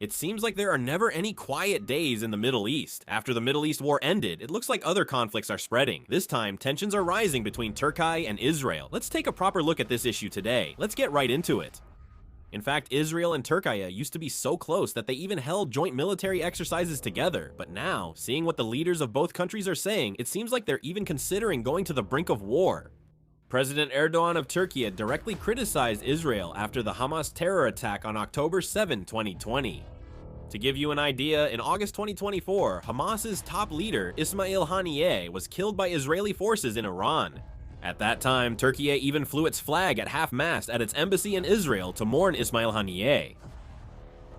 It seems like there are never any quiet days in the Middle East. After the Middle East war ended, it looks like other conflicts are spreading. This time, tensions are rising between Turkey and Israel. Let's take a proper look at this issue today. Let's get right into it. In fact, Israel and Turkey used to be so close that they even held joint military exercises together. But now, seeing what the leaders of both countries are saying, it seems like they're even considering going to the brink of war. President Erdogan of Turkey directly criticized Israel after the Hamas terror attack on October 7, 2020. To give you an idea, in August 2024, Hamas's top leader, Ismail Haniyeh, was killed by Israeli forces in Iran. At that time, Turkey even flew its flag at half-mast at its embassy in Israel to mourn Ismail Haniyeh.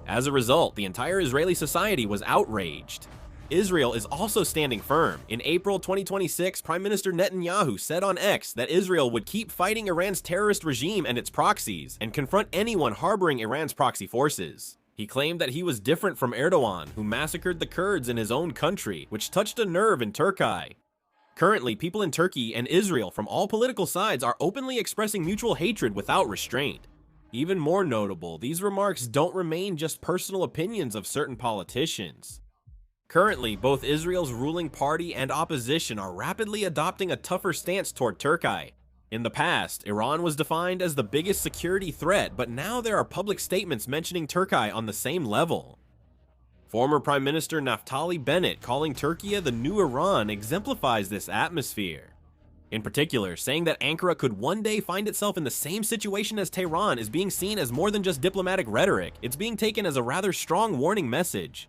As a result, the entire Israeli society was outraged. Israel is also standing firm. In April 2026, Prime Minister Netanyahu said on X that Israel would keep fighting Iran's terrorist regime and its proxies, and confront anyone harboring Iran's proxy forces. He claimed that he was different from Erdogan, who massacred the Kurds in his own country, which touched a nerve in Turkey. Currently, people in Turkey and Israel from all political sides are openly expressing mutual hatred without restraint. Even more notable, these remarks don't remain just personal opinions of certain politicians. Currently, both Israel's ruling party and opposition are rapidly adopting a tougher stance toward Turkey. In the past, Iran was defined as the biggest security threat, but now there are public statements mentioning Turkey on the same level. Former Prime Minister Naftali Bennett calling Turkey the new Iran exemplifies this atmosphere. In particular, saying that Ankara could one day find itself in the same situation as Tehran is being seen as more than just diplomatic rhetoric. It's being taken as a rather strong warning message.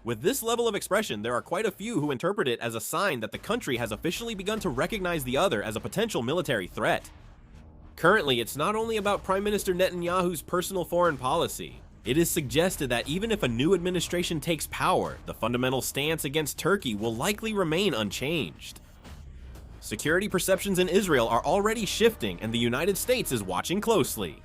With this level of expression, there are quite a few who interpret it as a sign that the country has officially begun to recognize the other as a potential military threat. Currently, it's not only about Prime Minister Netanyahu's personal foreign policy. It is suggested that even if a new administration takes power, the fundamental stance against Turkey will likely remain unchanged. Security perceptions in Israel are already shifting, and the United States is watching closely.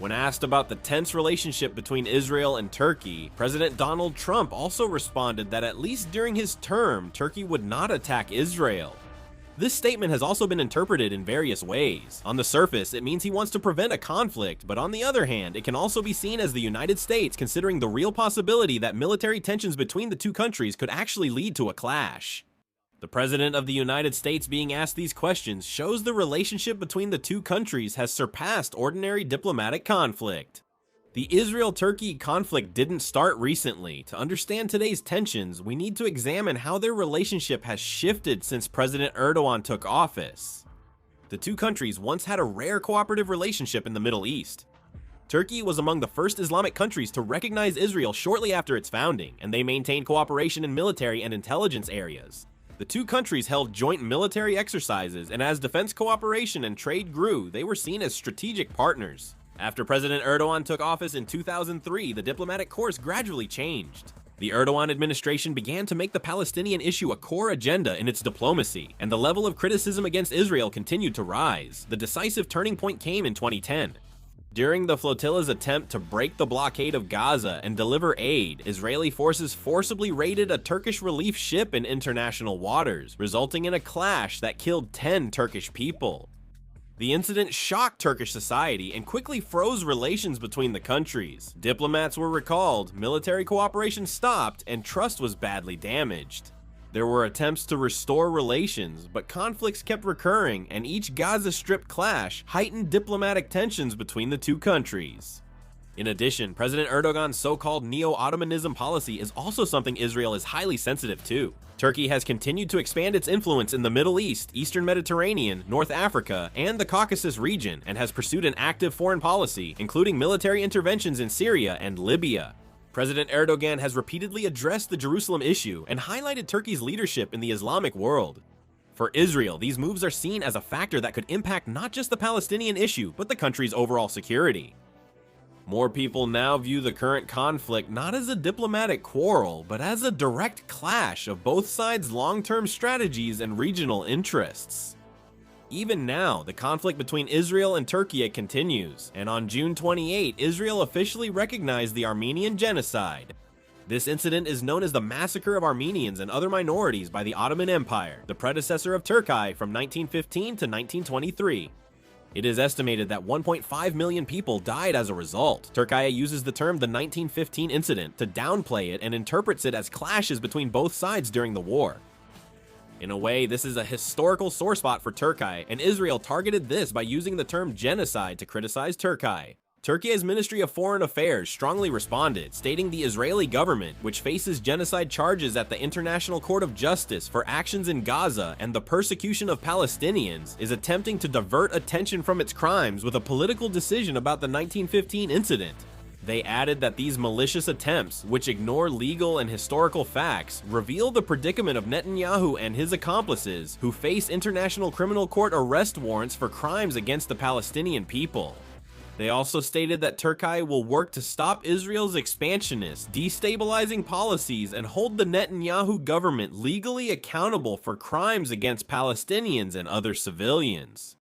When asked about the tense relationship between Israel and Turkey, President Donald Trump also responded that at least during his term, Turkey would not attack Israel. This statement has also been interpreted in various ways. On the surface, it means he wants to prevent a conflict, but on the other hand, it can also be seen as the United States considering the real possibility that military tensions between the two countries could actually lead to a clash. The President of the United States being asked these questions shows the relationship between the two countries has surpassed ordinary diplomatic conflict. The Israel-Turkey conflict didn't start recently. To understand today's tensions, we need to examine how their relationship has shifted since President Erdogan took office. The two countries once had a rare cooperative relationship in the Middle East. Turkey was among the first Islamic countries to recognize Israel shortly after its founding, and they maintained cooperation in military and intelligence areas. The two countries held joint military exercises, and as defense cooperation and trade grew, they were seen as strategic partners. After President Erdogan took office in 2003, the diplomatic course gradually changed. The Erdogan administration began to make the Palestinian issue a core agenda in its diplomacy, and the level of criticism against Israel continued to rise. The decisive turning point came in 2010. During the flotilla's attempt to break the blockade of Gaza and deliver aid, Israeli forces forcibly raided a Turkish relief ship in international waters, resulting in a clash that killed 10 Turkish people. The incident shocked Turkish society and quickly froze relations between the countries. Diplomats were recalled, military cooperation stopped, and trust was badly damaged. There were attempts to restore relations, but conflicts kept recurring, and each Gaza Strip clash heightened diplomatic tensions between the two countries. In addition, President Erdogan's so-called neo-Ottomanism policy is also something Israel is highly sensitive to. Turkey has continued to expand its influence in the Middle East, Eastern Mediterranean, North Africa, and the Caucasus region, and has pursued an active foreign policy, including military interventions in Syria and Libya. President Erdogan has repeatedly addressed the Jerusalem issue and highlighted Turkey's leadership in the Islamic world. For Israel, these moves are seen as a factor that could impact not just the Palestinian issue, but the country's overall security. More people now view the current conflict not as a diplomatic quarrel, but as a direct clash of both sides' long-term strategies and regional interests. Even now, the conflict between Israel and Turkey continues, and on June 28, Israel officially recognized the Armenian genocide. This incident is known as the Massacre of Armenians and Other Minorities by the Ottoman Empire, the predecessor of Turkey from 1915 to 1923. It is estimated that 1.5 million people died as a result. Turkey uses the term the 1915 incident to downplay it and interprets it as clashes between both sides during the war. In a way, this is a historical sore spot for Turkey, and Israel targeted this by using the term genocide to criticize Turkey. Turkey's Ministry of Foreign Affairs strongly responded, stating the Israeli government, which faces genocide charges at the International Court of Justice for actions in Gaza and the persecution of Palestinians, is attempting to divert attention from its crimes with a political decision about the 1915 incident. They added that these malicious attempts, which ignore legal and historical facts, reveal the predicament of Netanyahu and his accomplices, who face International Criminal Court arrest warrants for crimes against the Palestinian people. They also stated that Turkey will work to stop Israel's expansionist, destabilizing policies and hold the Netanyahu government legally accountable for crimes against Palestinians and other civilians.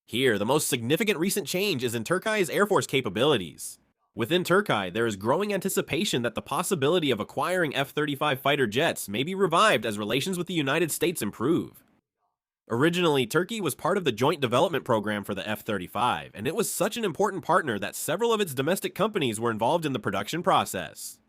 Here, the most significant recent change is in Turkey's Air Force capabilities. Within Turkey, there is growing anticipation that the possibility of acquiring F-35 fighter jets may be revived as relations with the United States improve. Originally, Turkey was part of the Joint Development Program for the F-35, and it was such an important partner that several of its domestic companies were involved in the production process.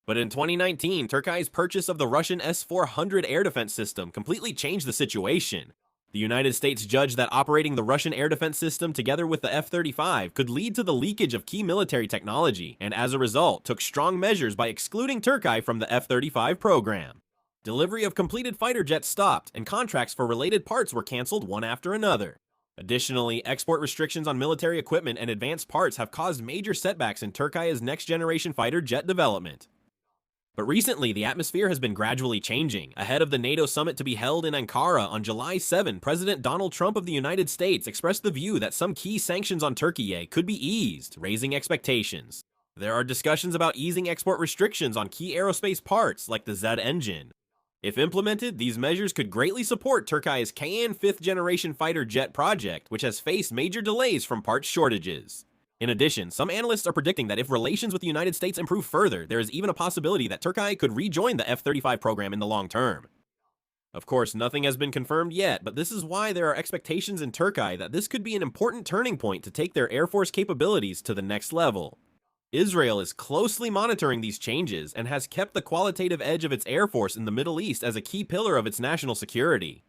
But in 2019, Turkey's purchase of the Russian S-400 air defense system completely changed the situation. The United States judged that operating the Russian air defense system together with the F-35 could lead to the leakage of key military technology, and as a result, took strong measures by excluding Turkey from the F-35 program. Delivery of completed fighter jets stopped, and contracts for related parts were canceled one after another. Additionally, export restrictions on military equipment and advanced parts have caused major setbacks in Turkey's next-generation fighter jet development. But recently, the atmosphere has been gradually changing. Ahead of the NATO summit to be held in Ankara on July 7, President Donald Trump of the United States expressed the view that some key sanctions on Turkey could be eased, raising expectations. There are discussions about easing export restrictions on key aerospace parts, like the Z engine. If implemented, these measures could greatly support Turkey's Kayan 5th-generation fighter jet project, which has faced major delays from parts shortages. In addition, some analysts are predicting that if relations with the United States improve further, there is even a possibility that Turkey could rejoin the F-35 program in the long term. Of course, nothing has been confirmed yet, but this is why there are expectations in Turkey that this could be an important turning point to take their Air Force capabilities to the next level. Israel is closely monitoring these changes and has kept the qualitative edge of its Air Force in the Middle East as a key pillar of its national security.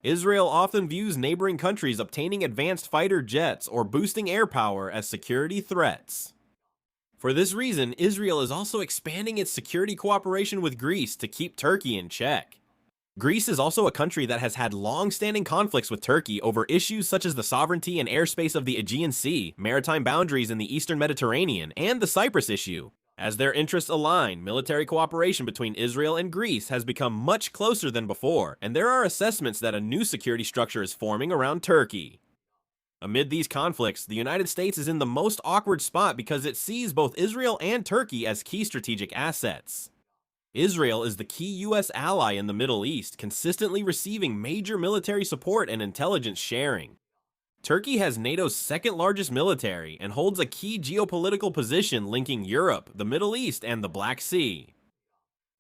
Israel often views neighboring countries obtaining advanced fighter jets or boosting air power as security threats. For this reason, Israel is also expanding its security cooperation with Greece to keep Turkey in check. Greece is also a country that has had long-standing conflicts with Turkey over issues such as the sovereignty and airspace of the Aegean Sea, maritime boundaries in the Eastern Mediterranean, and the Cyprus issue. As their interests align, military cooperation between Israel and Greece has become much closer than before, and there are assessments that a new security structure is forming around Turkey. Amid these conflicts, the United States is in the most awkward spot because it sees both Israel and Turkey as key strategic assets. Israel is the key U.S. ally in the Middle East, consistently receiving major military support and intelligence sharing. Turkey has NATO's second-largest military and holds a key geopolitical position linking Europe, the Middle East, and the Black Sea.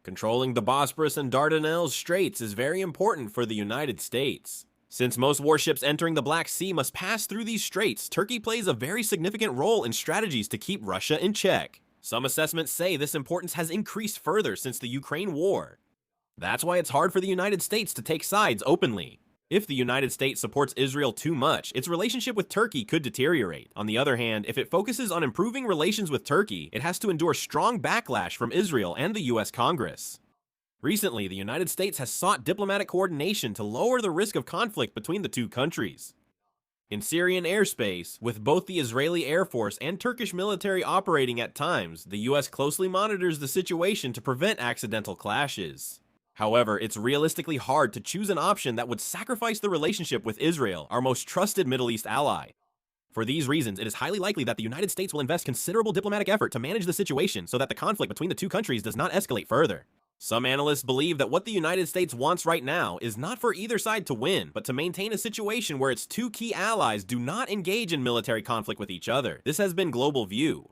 Controlling the Bosporus and Dardanelles Straits is very important for the United States. Since most warships entering the Black Sea must pass through these straits, Turkey plays a very significant role in strategies to keep Russia in check. Some assessments say this importance has increased further since the Ukraine war. That's why it's hard for the United States to take sides openly. If the United States supports Israel too much, its relationship with Turkey could deteriorate. On the other hand, if it focuses on improving relations with Turkey, it has to endure strong backlash from Israel and the US Congress. Recently, the United States has sought diplomatic coordination to lower the risk of conflict between the two countries. In Syrian airspace, with both the Israeli Air Force and Turkish military operating at times, the US closely monitors the situation to prevent accidental clashes. However, it's realistically hard to choose an option that would sacrifice the relationship with Israel, our most trusted Middle East ally. For these reasons, it is highly likely that the United States will invest considerable diplomatic effort to manage the situation so that the conflict between the two countries does not escalate further. Some analysts believe that what the United States wants right now is not for either side to win, but to maintain a situation where its two key allies do not engage in military conflict with each other. This has been global view.